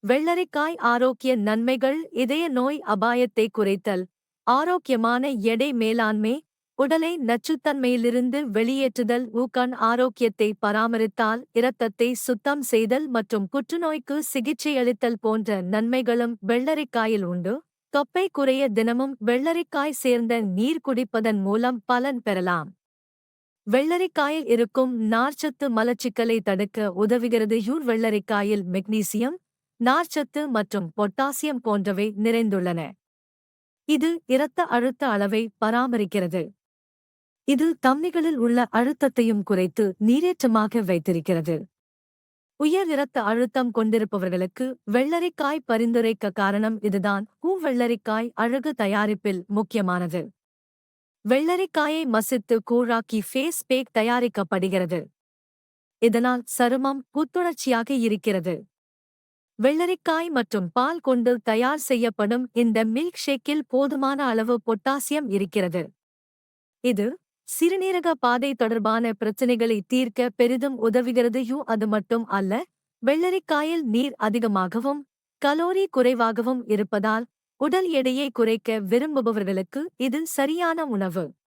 வெள்ளரிக்காய் ஆரோக்கிய நன்மைகள்: இதய நோய் அபாயத்தை குறைத்தல், ஆரோக்கியமான எடை மேலாண்மை, உடலை நச்சுத்தன்மையிலிருந்து வெளியேற்றுதல், கண் ஆரோக்கியத்தை பராமரித்தால் இரத்தத்தை சுத்தம் செய்தல் மற்றும் புற்றுநோய்க்கு சிகிச்சையளித்தல் போன்ற நன்மைகளும் வெள்ளரிக்காயில் உண்டு. தொப்பை குறைய தினமும் வெள்ளரிக்காய் சேர்ந்த நீர் குடிப்பதன் மூலம் பலன் பெறலாம். வெள்ளரிக்காயில் இருக்கும் நார்ச்சத்து மலச்சிக்கலை தடுக்க உதவுகிறது. வெள்ளரிக்காயில் மெக்னீசியம், நார்ச்சத்து மற்றும் பொட்டாசியம் போன்றவை நிறைந்துள்ளன. இது இரத்த அழுத்த அளவை பராமரிக்கிறது. இது தமனிகளில் உள்ள அழுத்தத்தையும் குறைத்து நீரேற்றமாக வைத்திருக்கிறது. உயர் இரத்த அழுத்தம் கொண்டிருப்பவர்களுக்கு வெள்ளரிக்காய் பரிந்துரைக்க காரணம் இதுதான். வெள்ளரிக்காய் அழகு தயாரிப்பில் முக்கியமானது. வெள்ளரிக்காயை மசித்து கூழாக்கி ஃபேஸ் பேக் தயாரிக்கப்படுகிறது. இதனால் சருமம் புத்துணர்ச்சியாக இருக்கிறது. வெள்ளரிக்காய் மற்றும் பால் கொண்டு தயார் செய்யப்படும் இந்த மில்க் ஷேக்கில் போதுமான அளவு பொட்டாசியம் இருக்கிறது. இது சிறுநீரக பாதை தொடர்பான பிரச்சினைகளை தீர்க்க பெரிதும் உதவுகிறது. அது மட்டும் அல்ல, வெள்ளரிக்காயில் நீர் அதிகமாகவும் கலோரி குறைவாகவும் இருப்பதால் உடல் எடையை குறைக்க விரும்புபவர்களுக்கு இது சரியான உணவு.